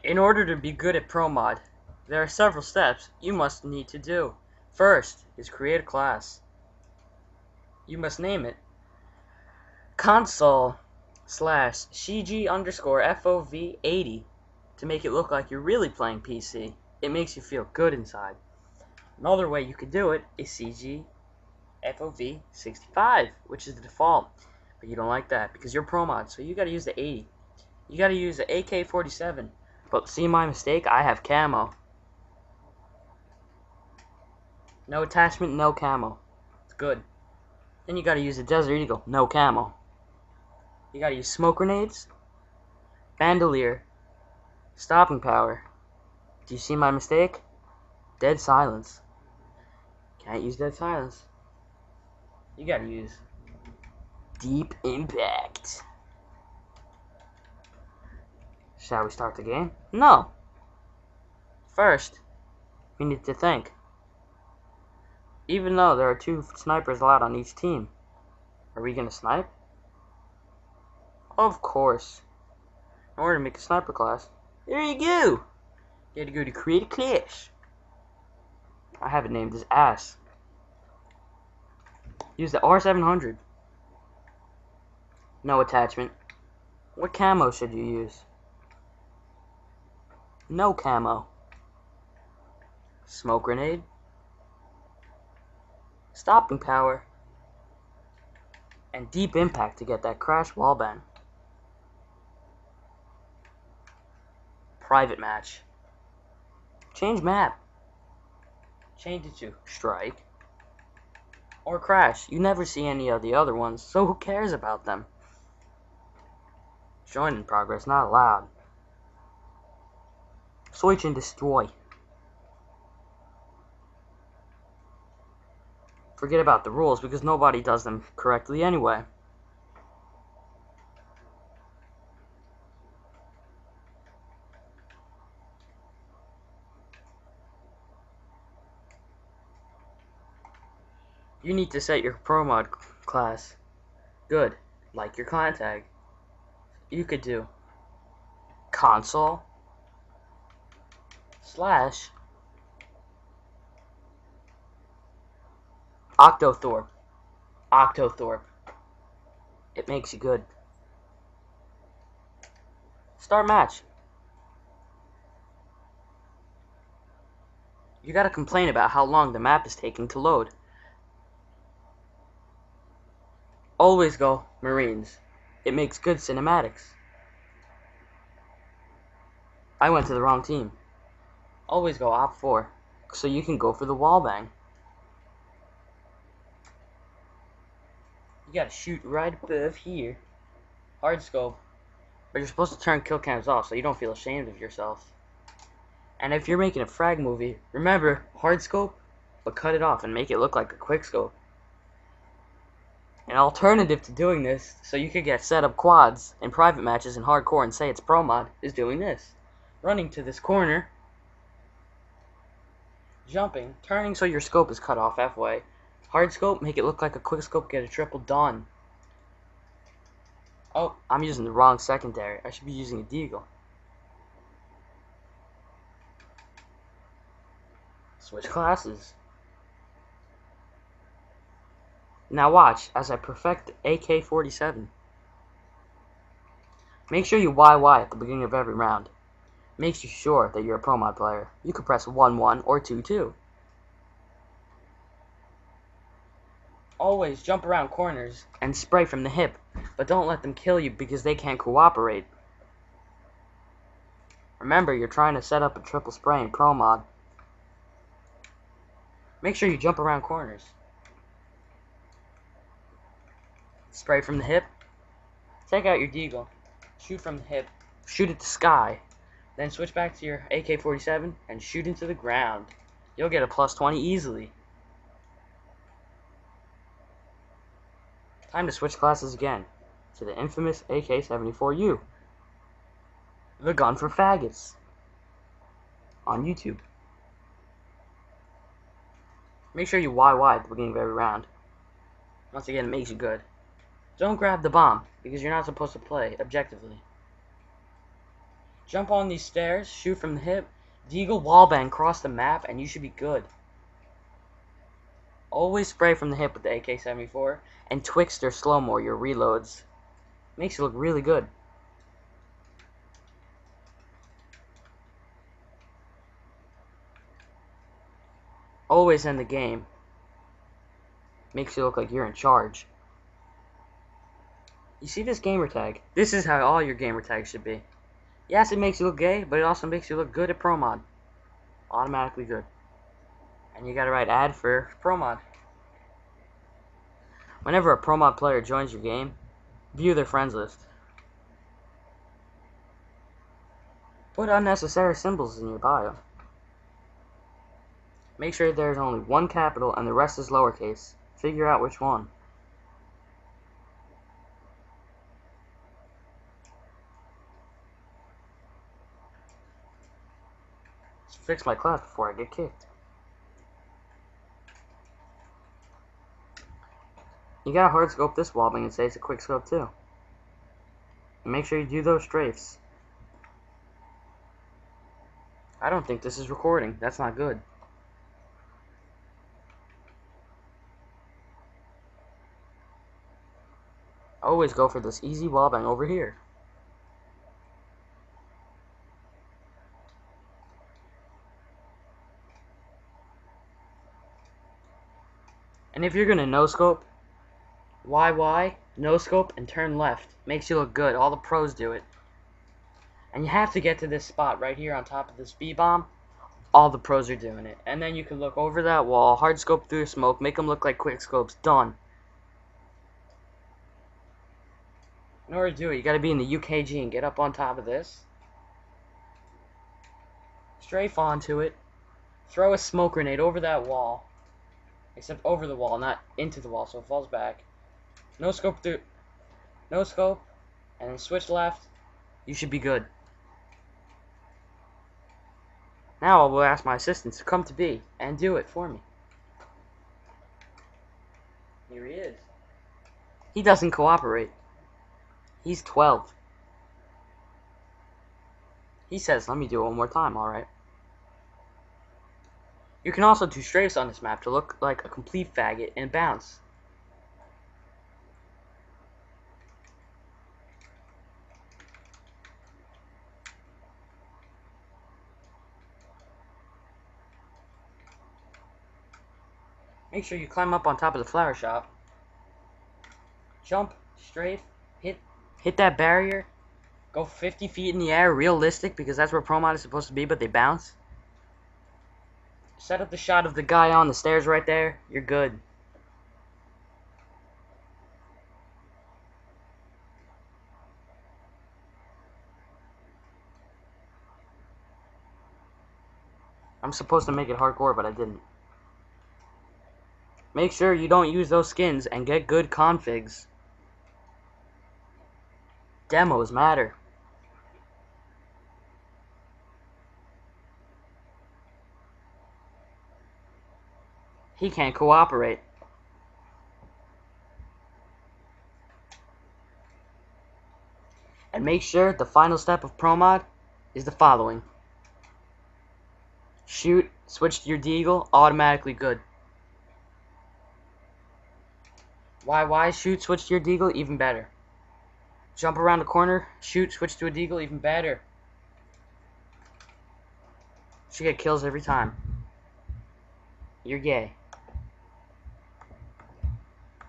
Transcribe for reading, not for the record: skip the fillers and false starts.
In order to be good at ProMod, there are several steps you must need to do. First is create a class. You must name it console/CG_FOV80 to make it look like you're really playing PC. It makes you feel good inside. Another way you could do it is CG/FOV65, which is the default. But you don't like that because you're ProMod, so you gotta use the 80. You gotta use the AK-47. But see my mistake? I have camo. No attachment, no camo. It's good. Then you gotta use the Desert Eagle, no camo. You gotta use smoke grenades, bandolier, stopping power. Do you see my mistake? Dead silence. Can't use dead silence. You gotta use deep impact. Shall we start the game? No. First, we need to think. Even though there are 2 snipers allowed on each team, are we gonna snipe? Of course. In order to make a sniper class, there you go. You had to go to create a class. I have it named as ass. Use the R700. No attachment. What camo should you use? No camo. Smoke grenade. Stopping power. And deep impact to get that crash wallbang. Private match. Change map. Change it to strike or crash. You never see any of the other ones, so who cares about them? Join in progress, not allowed. Switch and destroy. Forget about the rules because nobody does them correctly anyway. You need to set your ProMod class good, like your clan tag. You could do console slash Octothorpe. Octothorpe. It makes you good. Start match. You gotta complain about how long the map is taking to load. Always go Marines. It makes good cinematics. I went to the wrong team. Always go Op 4, so you can go for the wallbang. You gotta shoot right above here. Hard scope. But you're supposed to turn kill cams off so you don't feel ashamed of yourself. And if you're making a frag movie, remember, hard scope, but cut it off and make it look like a quick scope. An alternative to doing this, so you could get set up quads in private matches in hardcore and say it's ProMod, is doing this. Running to this corner, jumping, turning so your scope is cut off halfway. Hard scope, make it look like a quick scope, get a triple done. Oh, I'm using the wrong secondary. I should be using a deagle. Switch classes. Now watch as I perfect AK-47. Make sure you YY at the beginning of every round. Makes you sure that you're a ProMod player. You could press 1-1 or 2-2. Always jump around corners and spray from the hip, but don't let them kill you because they can't cooperate. Remember, you're trying to set up a triple spray in ProMod. Make sure you jump around corners. Spray from the hip. Take out your deagle. Shoot from the hip. Shoot at the sky. Then switch back to your AK-47 and shoot into the ground. You'll get a +20 easily. Time to switch classes again to the infamous AK-74U. The gun for faggots. On YouTube. Make sure you YY at the beginning of every round. Once again, it makes you good. Don't grab the bomb, because you're not supposed to play objectively. Jump on these stairs, shoot from the hip, deagle wallbang across the map, and you should be good. Always spray from the hip with the AK-74, and Twixter or slow-mo your reloads. Makes you look really good. Always end the game. Makes you look like you're in charge. You see this gamer tag? This is how all your gamer tags should be. Yes, it makes you look gay, but it also makes you look good at ProMod. Automatically good. And you gotta write ad for ProMod. Whenever a ProMod player joins your game, view their friends list. Put unnecessary symbols in your bio. Make sure there's only one capital and the rest is lowercase. Figure out which one. Let's fix my class before I get kicked. You gotta hard scope this wallbang and say it's a quick scope too. And make sure you do those strafes. I don't think this is recording. That's not good. Always go for this easy wallbang over here. And if you're gonna no scope, no scope and turn left. Makes you look good. All the pros do it. And you have to get to this spot right here on top of this B-bomb. All the pros are doing it. And then you can look over that wall, hard scope through the smoke, make them look like quick scopes. Done. In order to do it, you gotta be in the UKG and get up on top of this. Strafe onto it. Throw a smoke grenade over that wall. Except over the wall, not into the wall, so it falls back. No scope through. No scope. And then switch left. You should be good. Now I will ask my assistants to come to B and do it for me. Here he is. He doesn't cooperate. He's 12. He says, let me do it one more time, alright. You can also do strafes on this map to look like a complete faggot and bounce. Make sure you climb up on top of the flower shop. Jump, strafe, hit that barrier. Go 50 feet in the air, realistic, because that's where ProMod is supposed to be, but they bounce. Set up the shot of the guy on the stairs right there. You're good. I'm supposed to make it hardcore, but I didn't. Make sure you don't use those skins and get good configs. Demos matter. He can't cooperate. And make sure the final step of ProMod is the following. Shoot, switch to your deagle, automatically good. YY, shoot, switch to your deagle, even better. Jump around the corner, shoot, switch to a deagle, even better. Should get kills every time. You're gay.